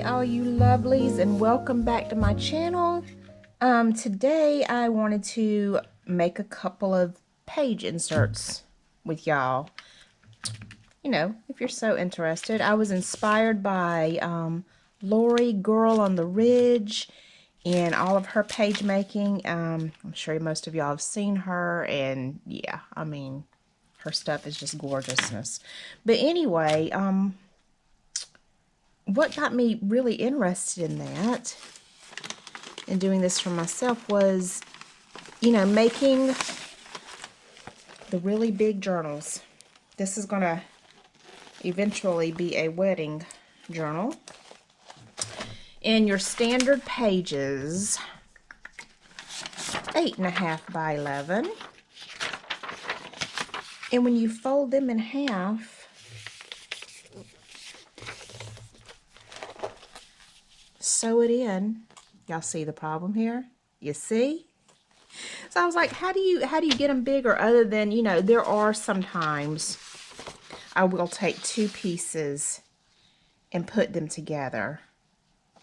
all you lovelies, and welcome back to my channel. Today I wanted to make a couple of page inserts with y'all. You know, if you're so interested. I was inspired by Laurie Girl on the Ridge and all of her page making. I'm sure most of y'all have seen her, and yeah, I mean, her stuff is just gorgeousness. But anyway, what got me really interested in that and doing this for myself was, you know, making the really big journals. This is going to eventually be a wedding journal. And your standard pages, 8.5 by 11. And when you fold them in half, sew it in. Y'all see the problem here? You see? So I was like, how do you get them bigger other than, you know, there are sometimes I will take two pieces and put them together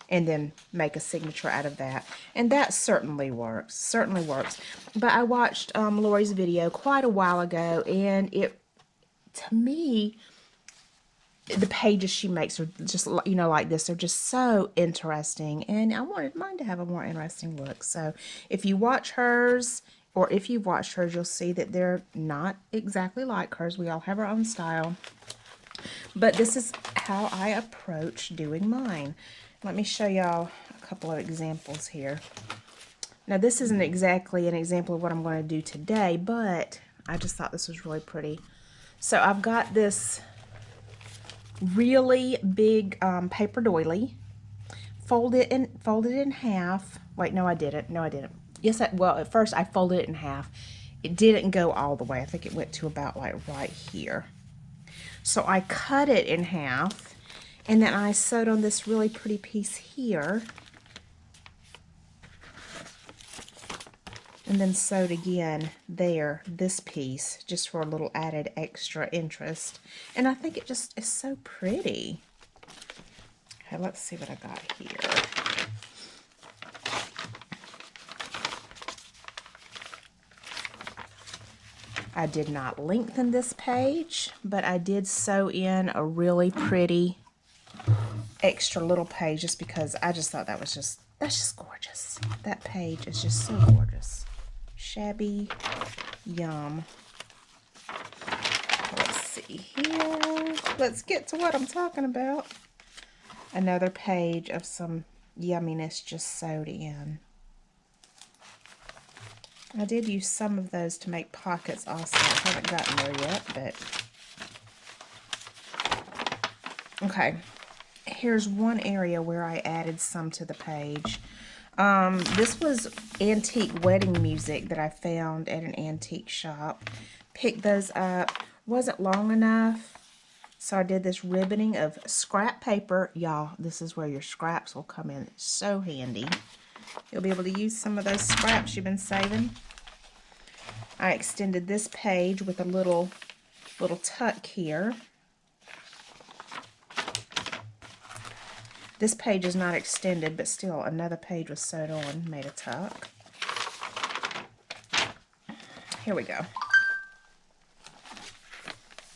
and then make a signature out of that. And that certainly works. But I watched Laurie's video quite a while ago, and it, to me, the pages she makes are just, you know, like this. They're just so interesting, and I wanted mine to have a more interesting look. So if you watch hers, or if you've watched hers, you'll see that they're not exactly like hers. We all have our own style. But this is how I approach doing mine. Let me show y'all a couple of examples here. Now, this isn't exactly an example of what I'm going to do today, but I just thought this was really pretty. So I've got this really big paper doily. Folded in half. Wait, no, I didn't. Yes, well, at first I folded it in half. It didn't go all the way. I think it went to about like right here. So I cut it in half, and then I sewed on this really pretty piece here, and then sewed again there, this piece, just for a little added extra interest. And I think it just is so pretty. Okay, let's see what I got here. I did not lengthen this page, but I did sew in a really pretty extra little page just because I just thought that's just gorgeous. That page is just so gorgeous. Shabby, yum. Let's see here. Let's get to what I'm talking about. Another page of some yumminess just sewed in. I did use some of those to make pockets also. I haven't gotten there yet, but okay. Here's one area where I added some to the page. This was antique wedding music that I found at an antique shop. Picked those up. Wasn't long enough, so I did this ribboning of scrap paper. Y'all, this is where your scraps will come in. It's so handy. You'll be able to use some of those scraps you've been saving. I extended this page with a little tuck here. This page is not extended, but still another page was sewed on, made a tuck. Here we go.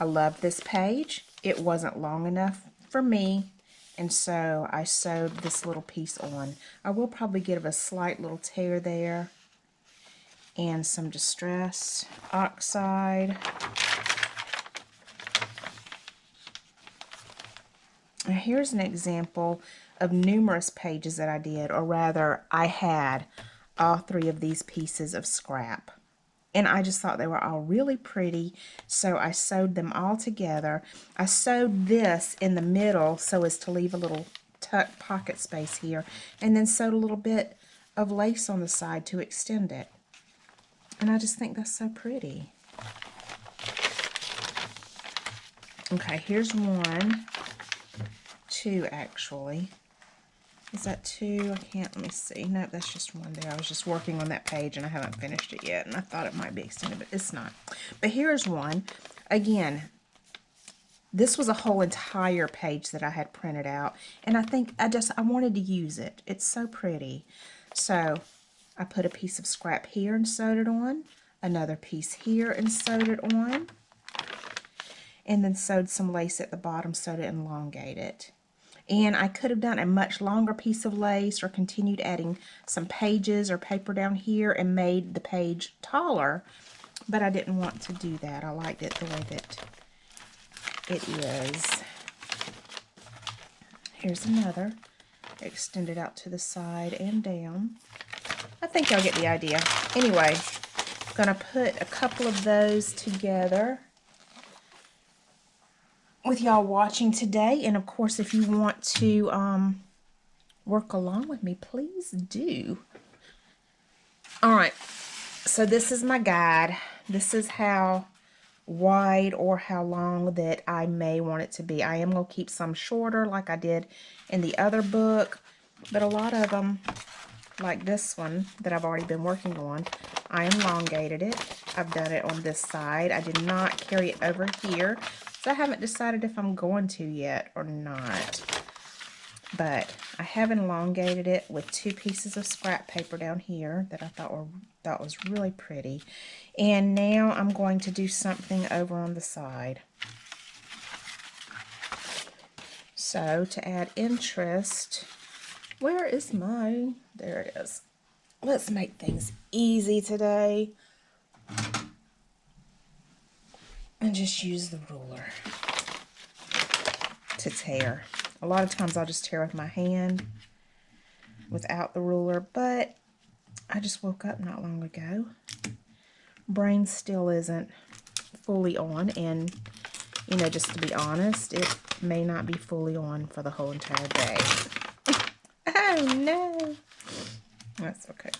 I love this page. It wasn't long enough for me, and so I sewed this little piece on. I will probably give a slight little tear there, and some distress oxide. Now here's an example of numerous pages that I did, or rather I had all three of these pieces of scrap. And I just thought they were all really pretty, so I sewed them all together. I sewed this in the middle so as to leave a little tuck pocket space here, and then sewed a little bit of lace on the side to extend it. And I just think that's so pretty. Okay, here's one. Two, actually. Is that two? I can't, let me see. Nope, that's just one there. I was just working on that page and I haven't finished it yet, and I thought it might be extended, but it's not. But here's one. Again, This was a whole entire page that I had printed out, and I think I wanted to use it. It's so pretty. So I put a piece of scrap here and sewed it on, another piece here and sewed it on, and then sewed some lace at the bottom so to elongate it. And I could have done a much longer piece of lace or continued adding some pages or paper down here and made the page taller, but I didn't want to do that. I liked it the way that it is. Here's another, extended out to the side and down. I think y'all get the idea. Anyway, I'm gonna put a couple of those together with y'all watching today, and of course if you want to work along with me, please do. Alright, so this is my guide. This is how wide or how long that I may want it to be. I am going to keep some shorter like I did in the other book, but a lot of them, like this one that I've already been working on, I elongated it. I've done it on this side. I did not carry it over here, so I haven't decided if I'm going to yet or not. But I have elongated it with 2 pieces of scrap paper down here that I thought was really pretty. And now I'm going to do something over on the side. So to add interest, where is my, there it is. Let's make things easy today. And just use the ruler to tear. A lot of times I'll just tear with my hand without the ruler, but I just woke up not long ago. Brain still isn't fully on, and you know, just to be honest, it may not be fully on for the whole entire day. Oh no! That's okay.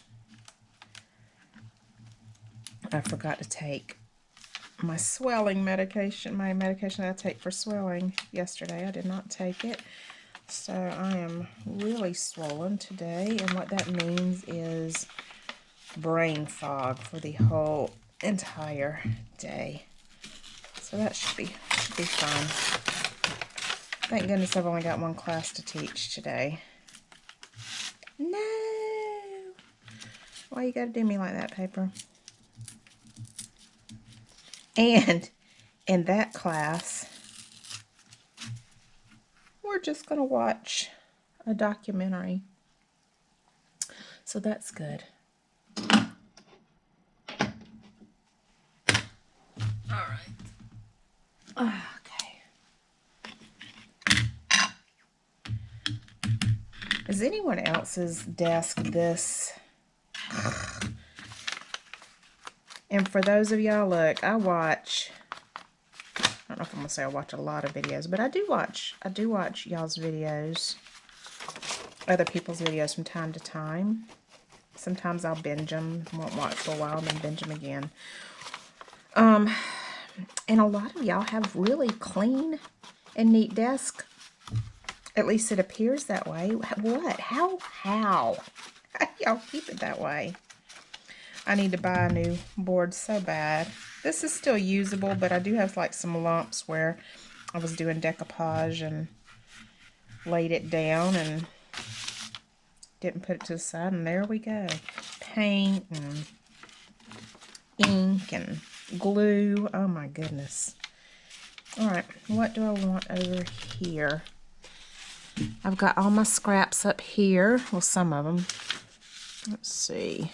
I forgot to take my swelling medication, my medication that I take for swelling yesterday. I did not take it. So I am really swollen today, and what that means is brain fog for the whole entire day. So that should be fun. Thank goodness I've only got one class to teach today. No! Why you gotta do me like that, paper? And in that class, we're just going to watch a documentary. So that's good. All right. Okay. Is anyone else's desk this? And for those of y'all, look, I don't know if I'm gonna say I watch a lot of videos, but I do watch y'all's videos, other people's videos from time to time. Sometimes I'll binge them, won't watch for a while, and then binge them again. And a lot of y'all have really clean and neat desks. At least it appears that way. What? How y'all keep it that way? I need to buy a new board so bad. This is still usable, but I do have like some lumps where I was doing decoupage and laid it down and didn't put it to the side, and there we go. Paint and ink and glue. Oh my goodness. Alright, what do I want over here? I've got all my scraps up here. Well, some of them. Let's see.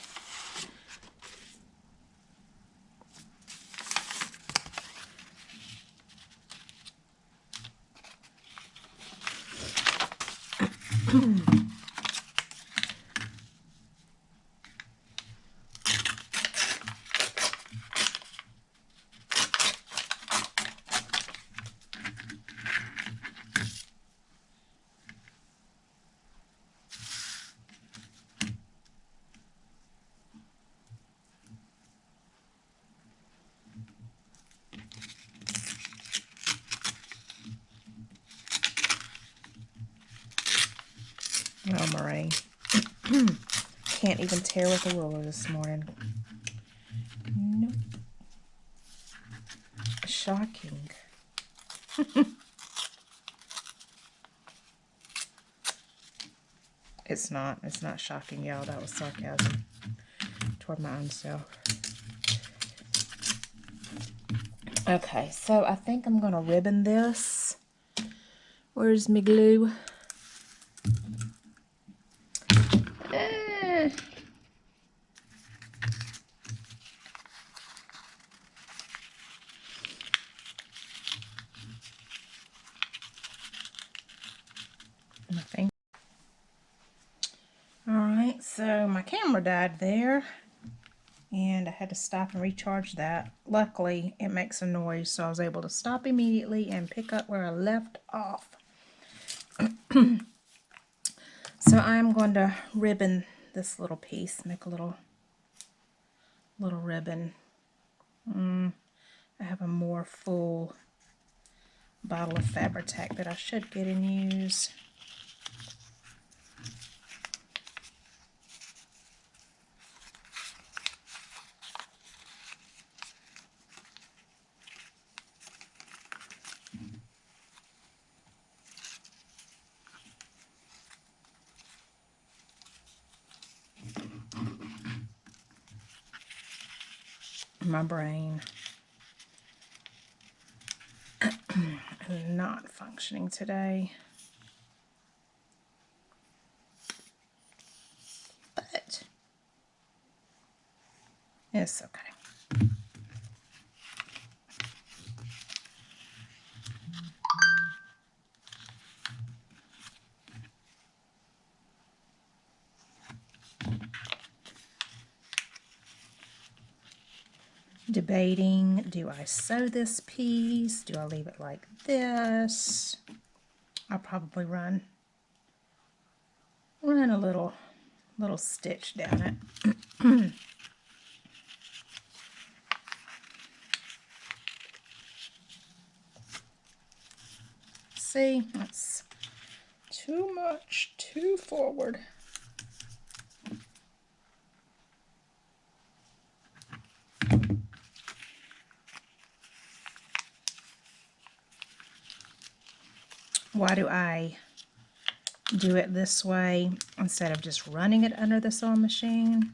Oh, Marie. Can't even tear with a ruler this morning. Nope. Shocking. It's not shocking, y'all. That was sarcasm toward my own self. Okay, so I think I'm gonna ribbon this. Where's my glue? Nothing. Alright, so my camera died there, and I had to stop and recharge that. Luckily, it makes a noise, so I was able to stop immediately and pick up where I left off. So I'm going to ribbon this little piece, make a little ribbon. I have a more full bottle of Fabri-Tac that I should get and use. My brain is not functioning today. But it's okay. Debating, do I sew this piece? Do I leave it like this? I'll probably run a little stitch down it. See, that's too much, too forward. Why do I do it this way instead of just running it under the sewing machine?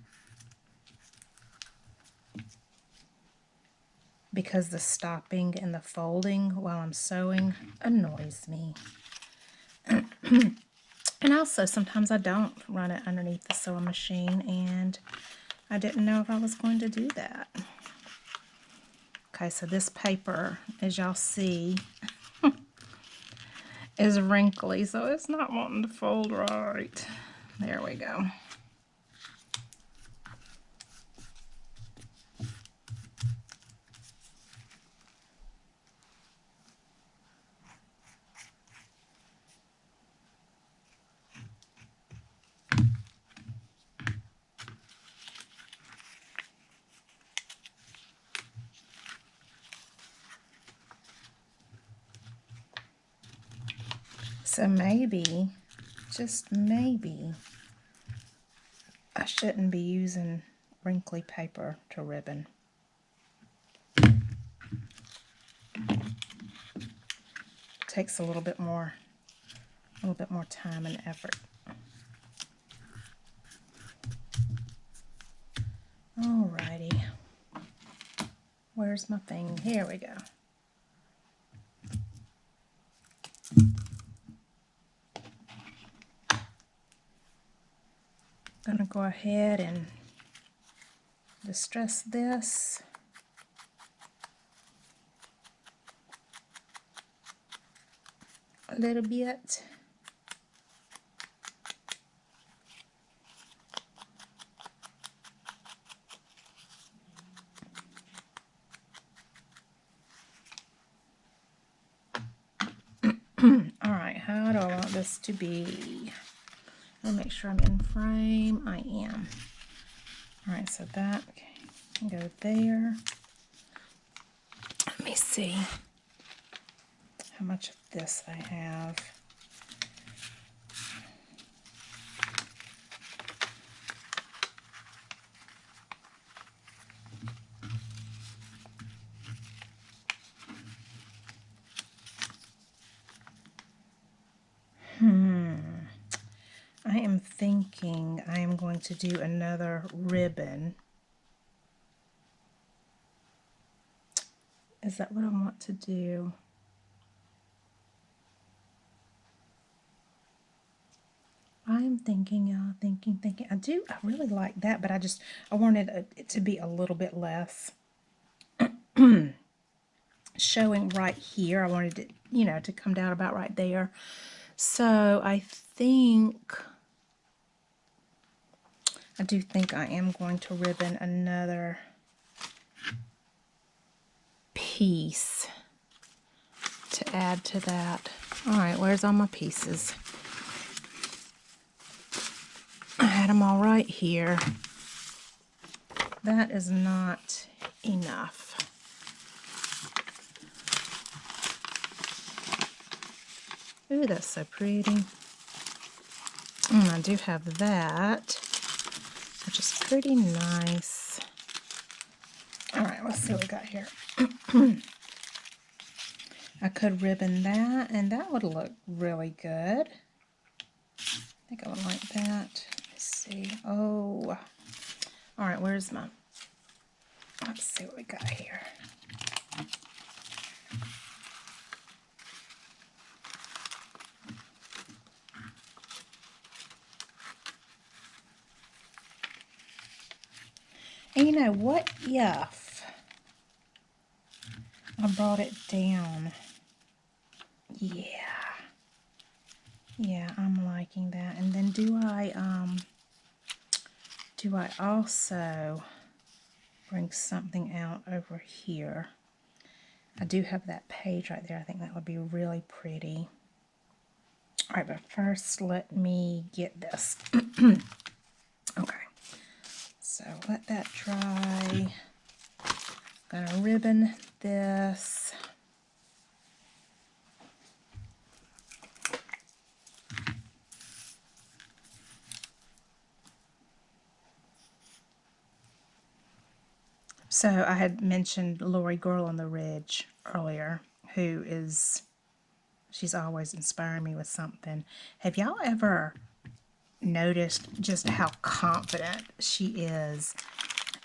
Because the stopping and the folding while I'm sewing annoys me. And also, sometimes I don't run it underneath the sewing machine, and I didn't know if I was going to do that. Okay, so this paper, as y'all see, is wrinkly, so it's not wanting to fold right. There we go. So maybe, just maybe, I shouldn't be using wrinkly paper to ribbon. Takes a little bit more time and effort. Alrighty. Where's my thing? Here we go. Gonna go ahead and distress this. A little bit. Alright, how do I want this to be? Let me make sure I'm in frame. I am. Alright, so that can go there. Let me see how much of this I have. going to do another ribbon. Is that what I want to do? I'm thinking, thinking. I really like that, but I wanted it to be a little bit less showing right here. I wanted it, you know, to come down about right there. So I do think I am going to ribbon another piece to add to that. All right, where's all my pieces? I had them all right here. That is not enough. Ooh, that's so pretty. And I do have that, which is pretty nice. All right, let's see what we got here. I could ribbon that, and that would look really good. I think I would like that. Let's see. Oh, all right, where's my... Let's see what we got here. And you know, what if I brought it down? Yeah, I'm liking that. And then do I also bring something out over here? I do have that page right there. I think that would be really pretty. All right, but first let me get this. Okay, so let that dry. I'm gonna ribbon this. So I had mentioned Laurie Girl on the Ridge earlier, she's always inspiring me with something. Have y'all ever noticed just how confident she is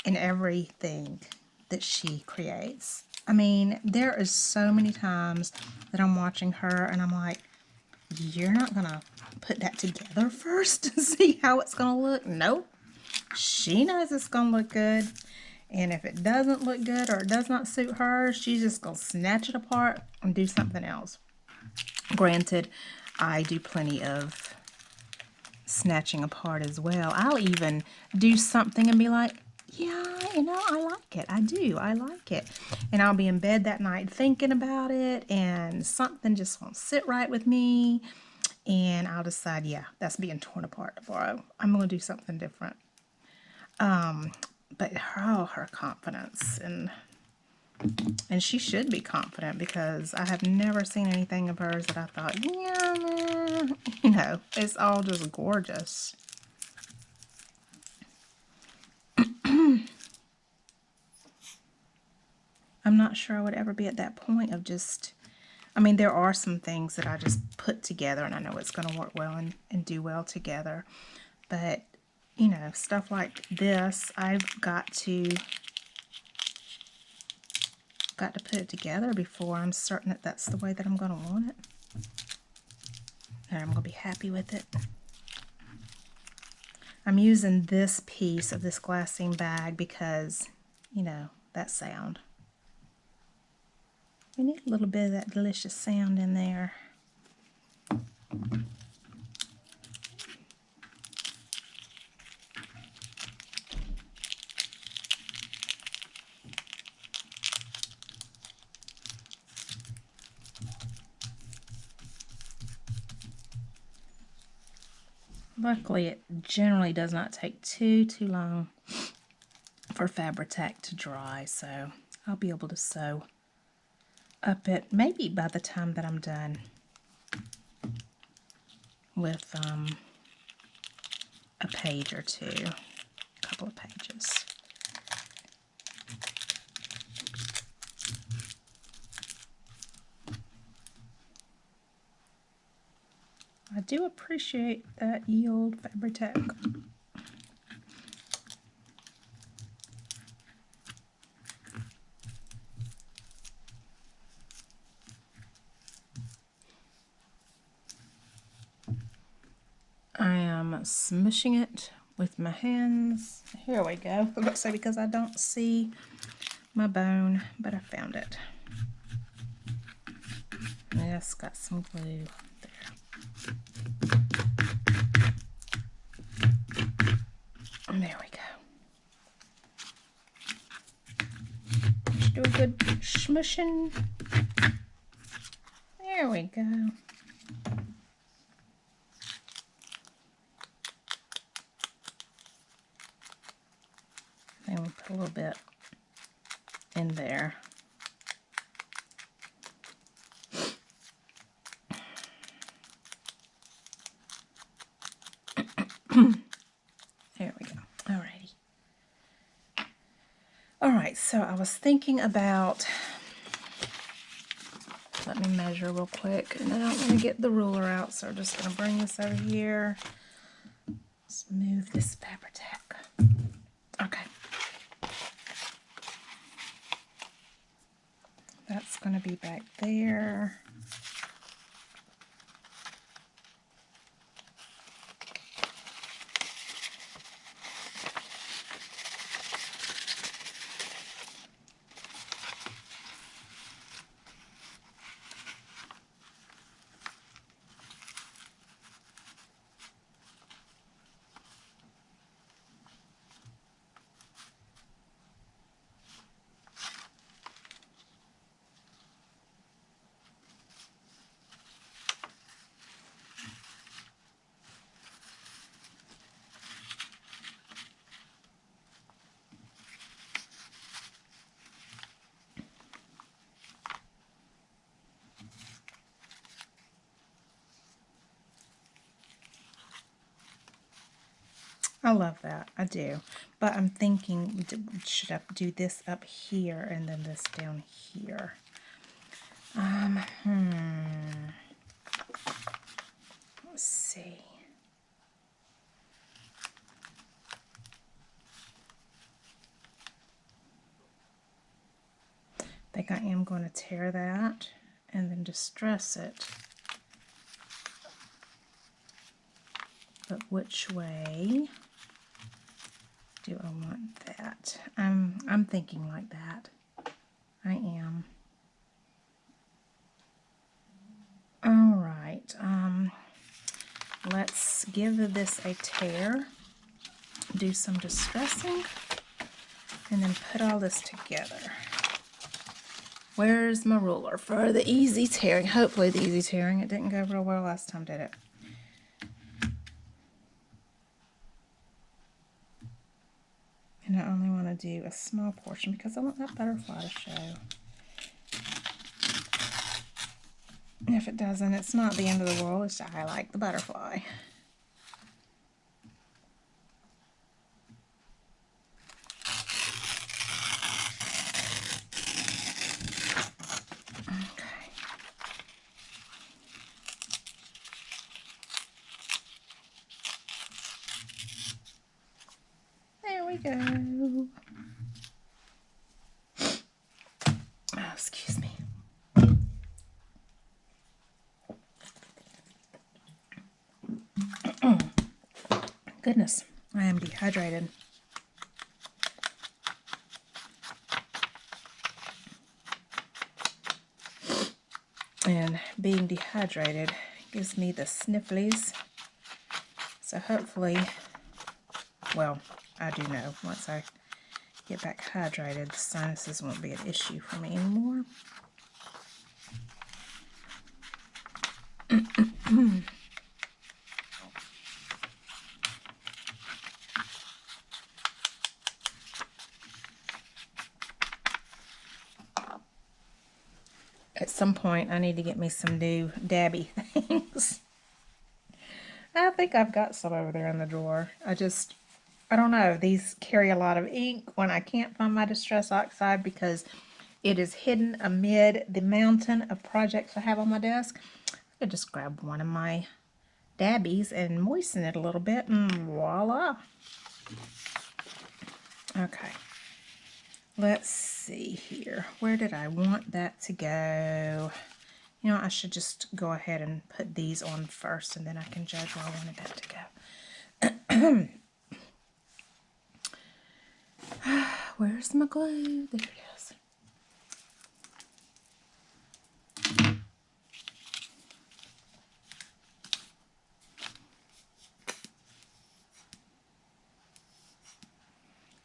in everything that she creates? I mean, there is so many times that I'm watching her and I'm like, you're not gonna put that together first to see how it's gonna look? Nope. She knows it's gonna look good. And if it doesn't look good or it does not suit her, she's just gonna snatch it apart and do something else. Granted, I do plenty of snatching apart as well. I'll even do something and be like, yeah, you know, I like it. I do. I like it. And I'll be in bed that night thinking about it, and something just won't sit right with me. And I'll decide, yeah, that's being torn apart tomorrow. I'm going to do something different. But her confidence, and she should be confident, because I have never seen anything of hers that I thought, yeah, you know, it's all just gorgeous. I'm not sure I would ever be at that point of just, I mean, there are some things that I just put together and I know it's going to work well and do well together. But, you know, stuff like this, I've got to put it together before I'm certain that that's the way that I'm going to want it. And I'm going to be happy with it. I'm using this piece of this glassine bag because, you know, that sound. We need a little bit of that delicious sound in there. Luckily, it generally does not take too long for Fabri-Tac to dry, so I'll be able to sew up it maybe by the time that I'm done with a page or two, a couple of pages. I do appreciate that yield Fabri-Tac. am smushing it with my hands. Here we go. I would say because I don't see my bone, but I found it. Yes, got some glue there. And there we go. Just do a good smushing. There we go. And we'll put a little bit in there. There we go. Alrighty. Alright, so I was thinking about, let me measure real quick, and I don't want to get the ruler out, so we're just going to bring this over here. Let's move this Fabri-Tac. Okay. That's going to be back there. I love that. I do. But I'm thinking, should I do this up here and then this down here? Let's see. I think I am going to tear that and then distress it. But which way do I want that? I'm thinking like that. I am. All right. Let's give this a tear. Do some distressing, and then put all this together. Where's my ruler for the easy tearing? Hopefully the easy tearing. It didn't go real well last time, did it? And I only want to do a small portion because I want that butterfly to show. If it doesn't, it's not the end of the world. It's just I like the butterfly. Okay. There we go. Oh, excuse me. Goodness, I am dehydrated. And being dehydrated gives me the snifflies. So hopefully, well, I do know once I get back hydrated, the sinuses won't be an issue for me anymore. At some point, I need to get me some new dabby things. I think I've got some over there in the drawer. I don't know. These carry a lot of ink when I can't find my Distress Oxide because it is hidden amid the mountain of projects I have on my desk. I could just grab one of my dabbies and moisten it a little bit and voila. Okay. Let's see here. Where did I want that to go? You know, I should just go ahead and put these on first and then I can judge where I wanted that to go. Where's my glue? There it is.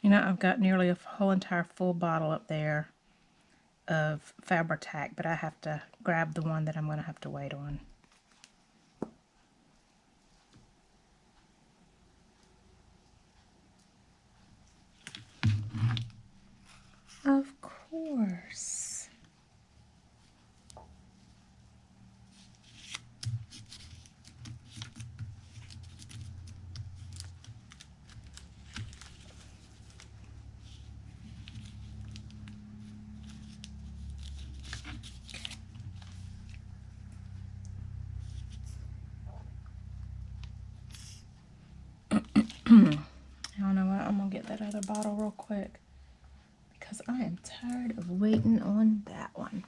You know, I've got nearly a whole entire full bottle up there of Fabri-Tac, but I have to grab the one that I'm going to have to wait on. Of course. I don't know what, I'm going to get that other bottle real quick because I am tired of waiting on that one.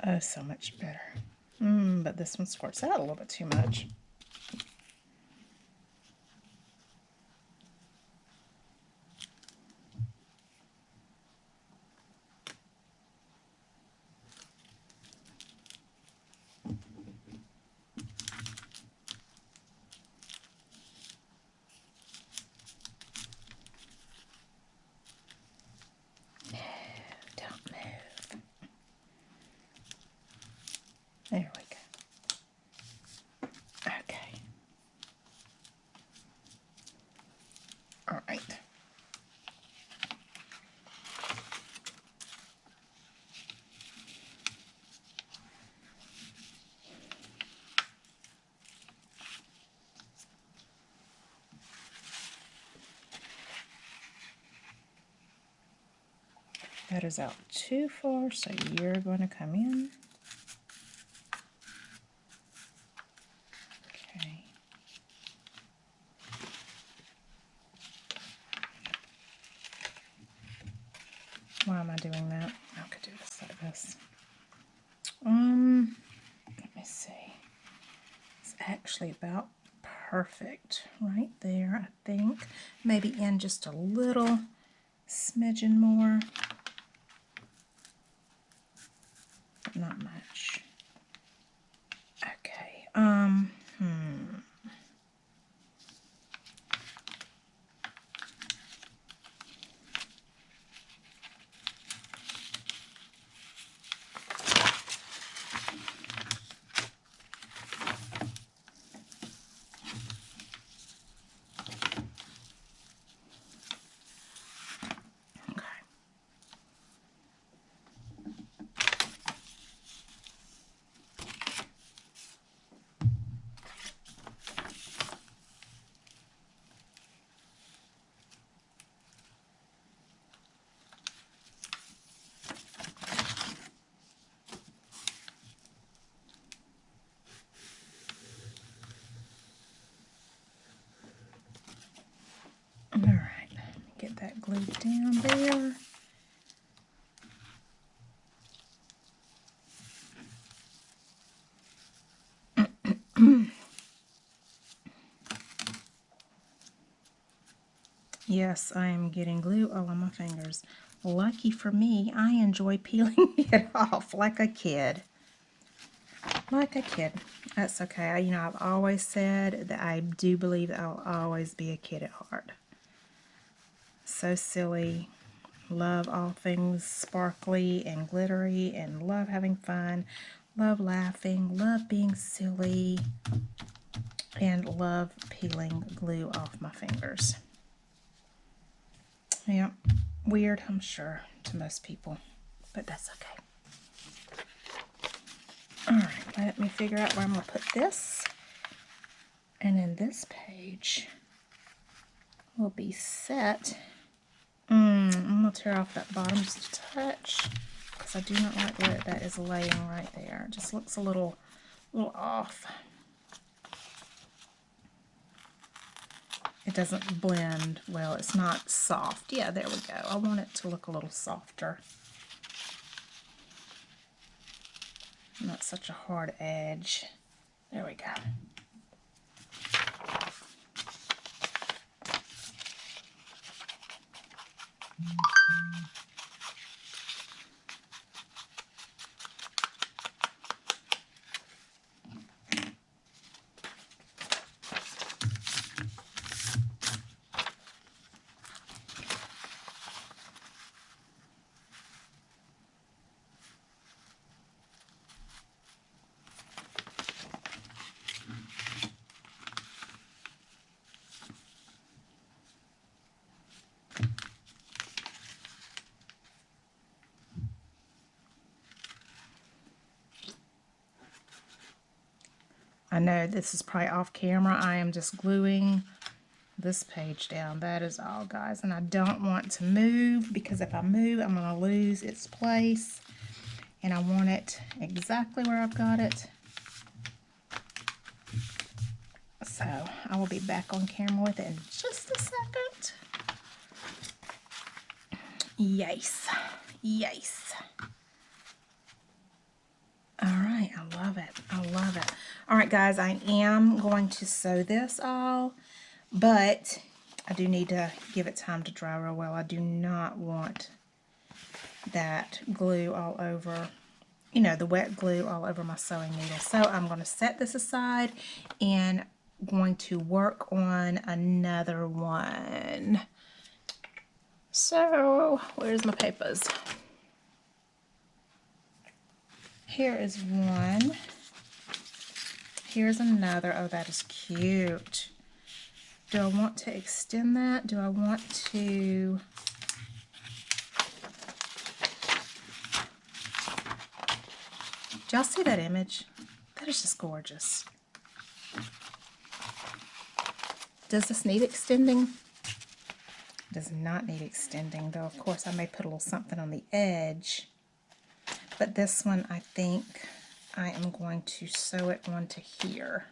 Oh, so much better. But this one squirts out a little bit too much. Don't move. There we go. Okay. All right. That is out too far, so you're going to come in. Okay. Why am I doing that? I could do this like this. Let me see. It's actually about perfect right there, I think. Maybe in just a little smidgen more. But not much. Okay. All right, let me get that glued down there. Yes, I am getting glue all on my fingers. Lucky for me, I enjoy peeling it off like a kid. Like a kid. That's okay. You know, I've always said that I do believe that I'll always be a kid at heart. So silly. Love all things sparkly and glittery and love having fun. Love laughing. Love being silly. And love peeling glue off my fingers. Yeah, weird, I'm sure, to most people, but that's okay. All right, let me figure out where I'm going to put this. And then this page will be set. I'm going to tear off that bottom just a touch because I do not like where that is laying right there. It just looks a little off. it doesn't blend well. It's not soft. Yeah, there we go. I want it to look a little softer. Not such a hard edge. There we go. I know this is probably off camera. I am just gluing this page down. That is all, guys. And I don't want to move, because if I move, I'm going to lose its place. And I want it exactly where I've got it. So I will be back on camera with it in just a second. Yes. Yes. All right, I love it. I love it. All right, guys, I am going to sew this all, but I do need to give it time to dry real well. I do not want that glue all over, you know, the wet glue all over my sewing needle. So I'm going to set this aside and going to work on another one. So, where's my papers? Here is one. Here's another. Oh, that is cute. Do I want to extend that? Do I want to... Do y'all see that image? That is just gorgeous. Does this need extending? Does not need extending, though of course I may put a little something on the edge. But this one, I think I am going to sew it onto here.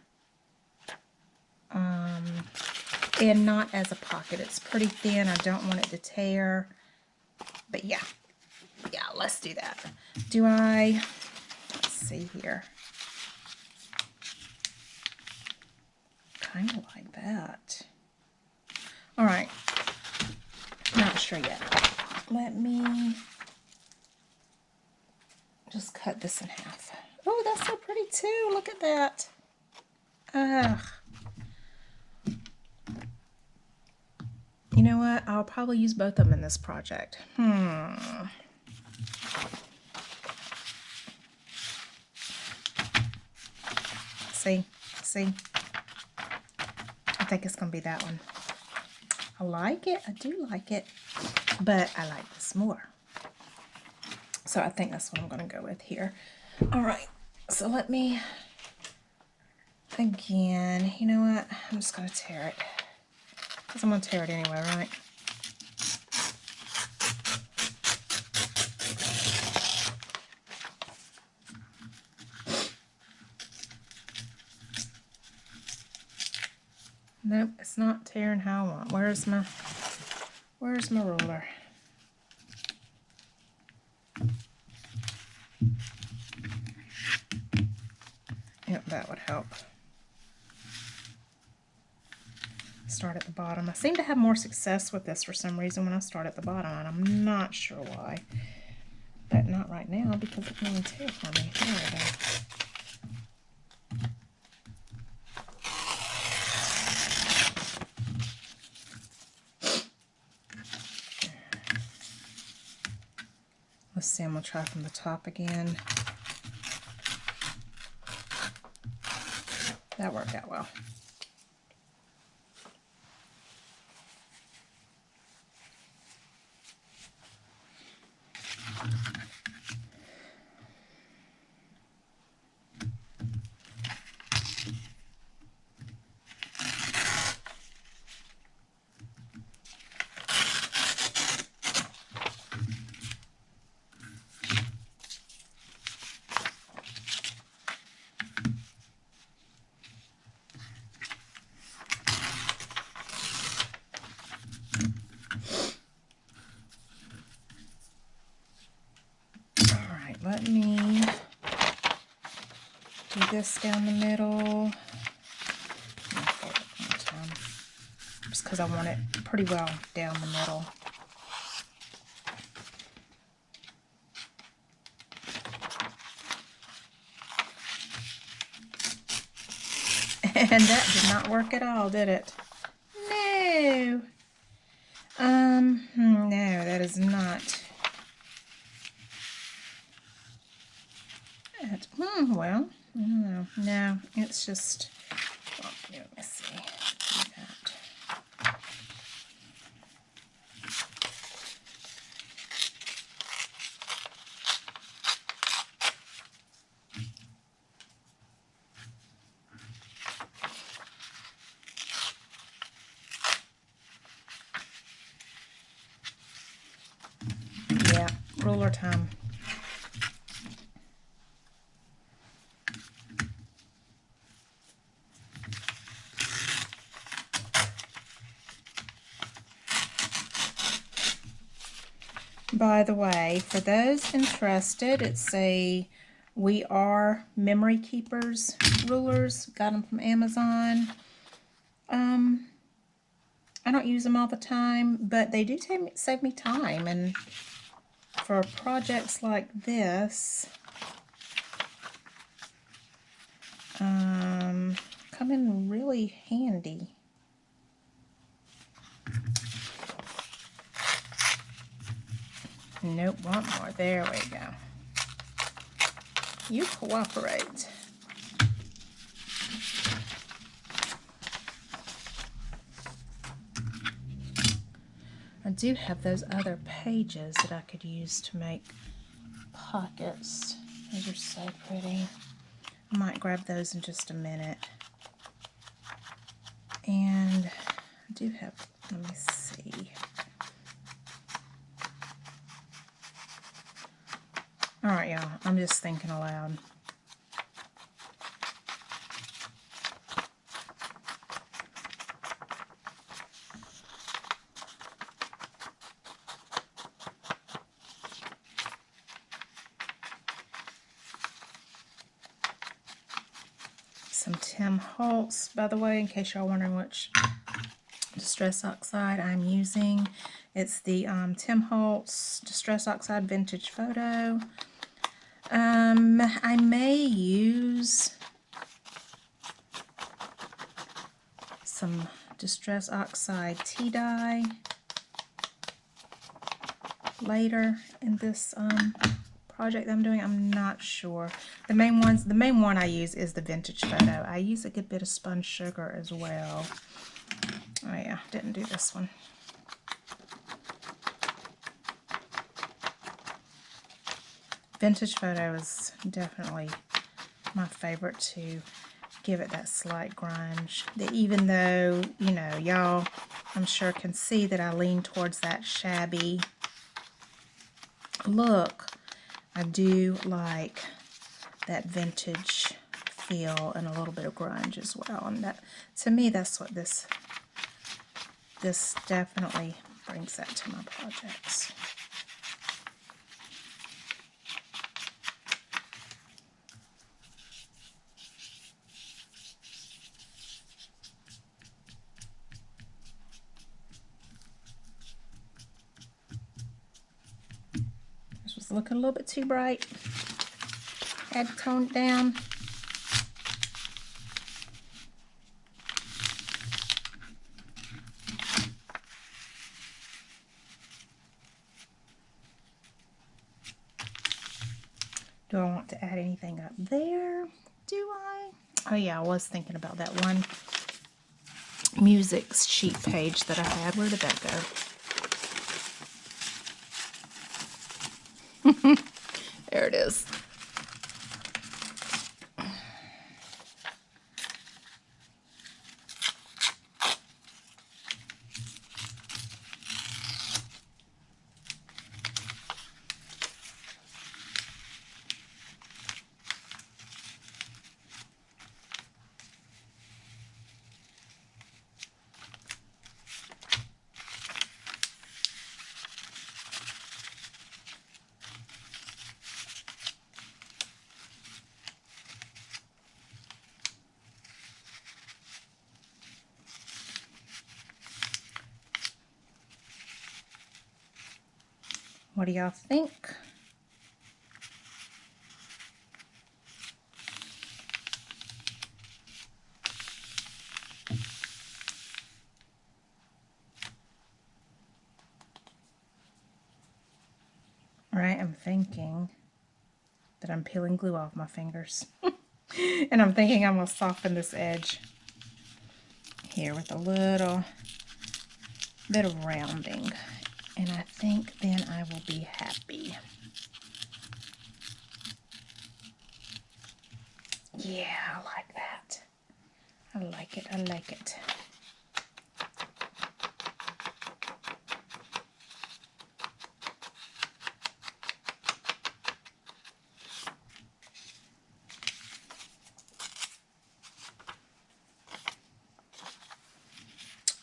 And not as a pocket. It's pretty thin. I don't want it to tear. But yeah. Yeah, let's do that. Do I... Let's see here. Kind of like that. All right. Not sure yet. Let me just cut this in half. Oh, that's so pretty too. Look at that. Ugh. You know what? I'll probably use both of them in this project. See? See? I think it's going to be that one. I like it. I do like it. But I like this more. So I think that's what I'm going to go with here. All right. So let me, again, you know what? I'm just going to tear it. Because I'm going to tear it anyway, right? Nope, it's not tearing how I want. Where's my ruler? Yep, that would help. Start at the bottom. I seem to have more success with this for some reason when I start at the bottom, and I'm not sure why. But not right now, because it can tear for me. There we go. Let's see, I'm going to try from the top again. That worked out well. let me do this down the middle. Just because I want it pretty well down the middle. And that did not work at all, did it? No. No, that is not. Well, I don't know. No, it's just, well, let me see. Do that. Yeah, ruler time. By the way, for those interested, it's a We Are Memory Keepers rulers. Got them from Amazon. I don't use them all the time, but they do save me time. And for projects like this, come in really handy. Nope, want more. There we go. You cooperate. I do have those other pages that I could use to make pockets. Those are so pretty. I might grab those in just a minute. And I do have, let me see. Alright, y'all, I'm just thinking aloud. Some Tim Holtz, by the way, in case y'all wondering which Distress Oxide I'm using. It's the Tim Holtz Distress Oxide Vintage Photo. I may use some Distress Oxide tea dye later in this project that I'm doing. I'm not sure. The main one I use is the Vintage Photo. I use a good bit of spun sugar as well. Oh yeah, didn't do this one. Vintage Photo is definitely my favorite to give it that slight grunge. That even though, you know, y'all, I'm sure can see that I lean towards that shabby look, I do like that vintage feel and a little bit of grunge as well. And that, to me, that's what this definitely brings that to my projects. This was looking a little bit too bright. Had to tone it down. Do I want to add anything up there? Do I? Oh yeah, I was thinking about that one music sheet page that I had. Where did that go? There it is. What do y'all think? Right, I'm thinking that I'm peeling glue off my fingers. And I'm thinking I'm going to soften this edge here with a little bit of rounding. And I think then I will be happy. Yeah, I like that. I like it. I like it.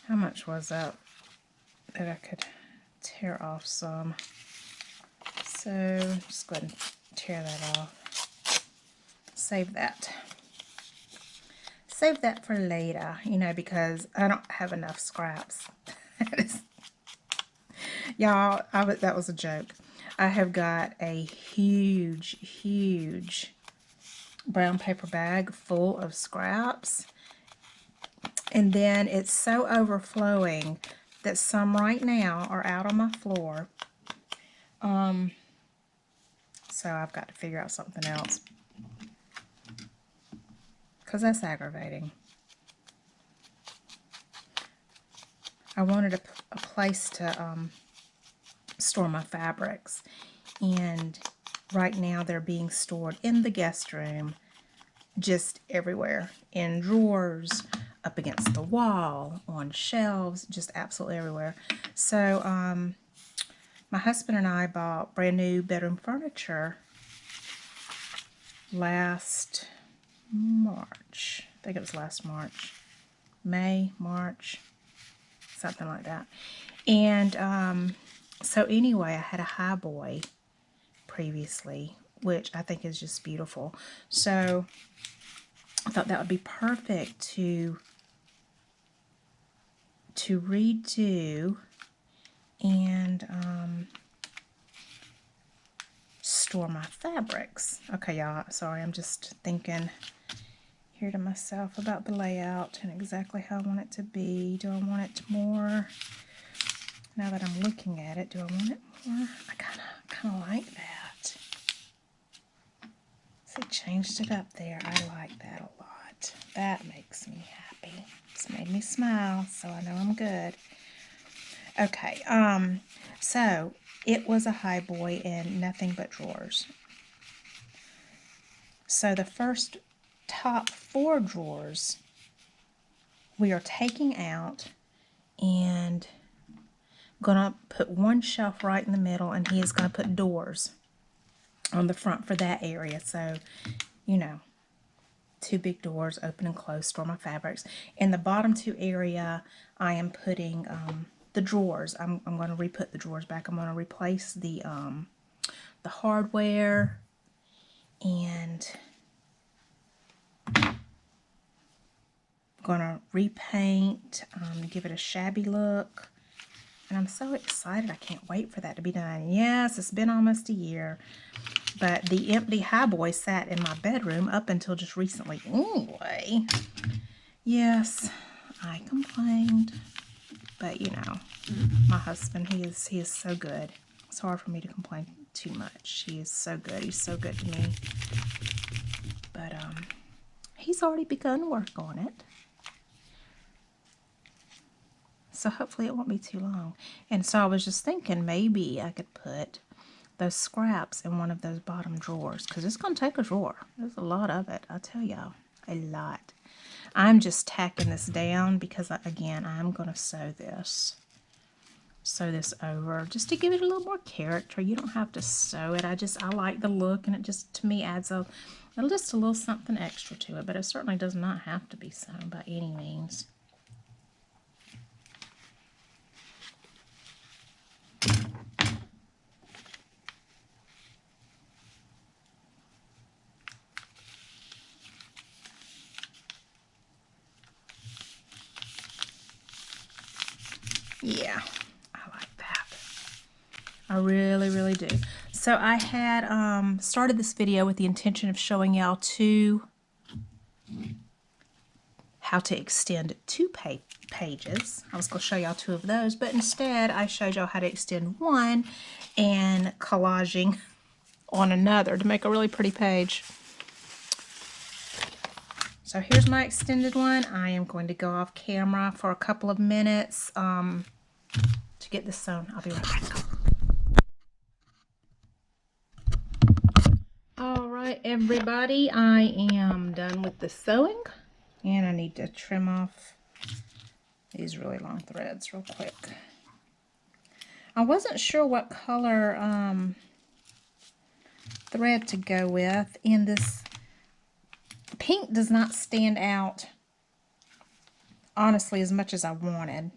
How much was that I could tear off some? So just go ahead and tear that off. Save that. Save that for later, you know, because I don't have enough scraps. Y'all, that was a joke. I have got a huge, huge brown paper bag full of scraps. And then it's so overflowing that some right now are out on my floor. So I've got to figure out something else, because that's aggravating. I wanted a place to store my fabrics, and right now they're being stored in the guest room, just everywhere, in drawers, up against the wall, on shelves, just absolutely everywhere. So my husband and I bought brand new bedroom furniture last March. I think it was last March. May, March, something like that. And so anyway, I had a high boy previously, which I think is just beautiful. So I thought that would be perfect to redo and store my fabrics. Okay, y'all, sorry, I'm just thinking here to myself about the layout and exactly how I want it to be. Do I want it more, now that I'm looking at it, do I want it more? I kind of like that. So changed it up there. I like that a lot. That makes me happy. It's made me smile, so I know I'm good. Okay, so it was a high boy and nothing but drawers. So the first top 4 drawers we are taking out and gonna put one shelf right in the middle, and he is gonna put doors on the front for that area. So, you know, 2 big doors, open and close, store my fabrics. In the bottom 2 area, I am putting the drawers. I'm going to re-put the drawers back. I'm going to replace the hardware and going to repaint, give it a shabby look. And I'm so excited. I can't wait for that to be done. Yes, it's been almost a year. But the empty high boy sat in my bedroom up until just recently. Anyway, yes, I complained. But, you know, my husband, he is so good. It's hard for me to complain too much. He is so good. He's so good to me. But he's already begun work on it. So hopefully it won't be too long. And so I was just thinking maybe I could put those scraps in one of those bottom drawers, because it's going to take a drawer. There's a lot of it, I tell y'all, a lot. I'm just tacking this down because, again, I'm going to sew this over just to give it a little more character. You don't have to sew it. I like the look, and it just, to me, adds just a little something extra to it, but it certainly does not have to be sewn by any means. Yeah, I like that. I really, really do. So I had started this video with the intention of showing y'all how to extend two pages. I was going to show y'all two of those, but instead I showed y'all how to extend one and collaging on another to make a really pretty page. So here's my extended one. I am going to go off camera for a couple of minutes to get this sewn. I'll be right back. All right, everybody, I am done with the sewing, and I need to trim off these really long threads real quick. I wasn't sure what color thread to go with, and this pink does not stand out, honestly, as much as I wanted.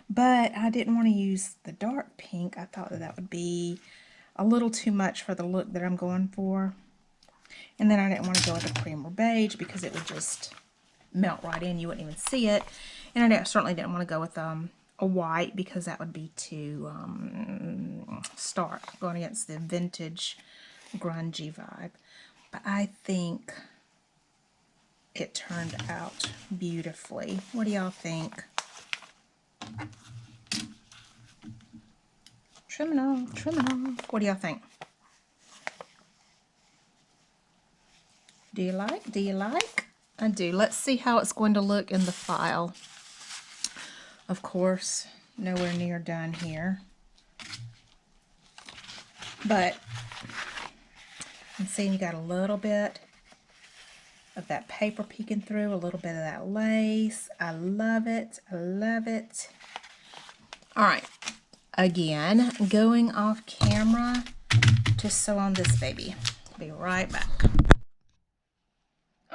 But I didn't want to use the dark pink. I thought that would be a little too much for the look that I'm going for. And then I didn't want to go with a cream or beige because it would just melt right in. You wouldn't even see it. And I certainly didn't want to go with a white because that would be too stark, going against the vintage grungy vibe. But I think it turned out beautifully. What do y'all think? Trim it off, trim it off. What do y'all think? Do you like? Do you like? I do. Let's see how it's going to look in the file. Of course, nowhere near done here. But I'm seeing you got a little bit of that paper peeking through, a little bit of that lace. I love it. I love it. All right. Again, going off camera to sew on this baby. Be right back.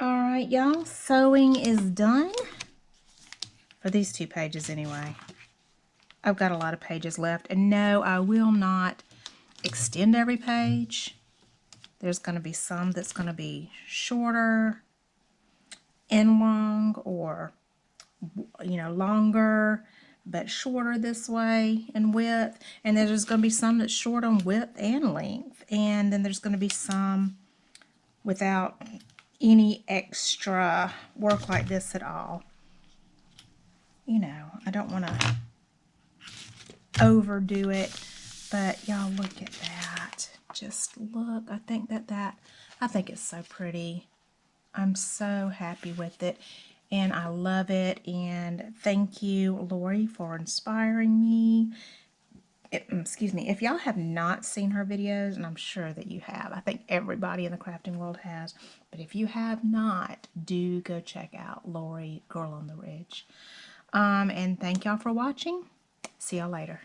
All right, y'all. Sewing is done. For these two pages anyway. I've got a lot of pages left. And no, I will not extend every page. There's going to be some that's going to be shorter and long, or, you know, longer but shorter this way in width. And then there's going to be some that's short on width and length. And then there's going to be some without any extra work like this at all. You know, I don't want to overdo it, but y'all look at that. Just look. I think I think it's so pretty. I'm so happy with it, and I love it. And thank you, Laurie, for inspiring me. Excuse me, if y'all have not seen her videos, and I'm sure that you have, I think everybody in the crafting world has, but if you have not, do go check out Laurie Girl on the Ridge. And thank y'all for watching. See y'all later.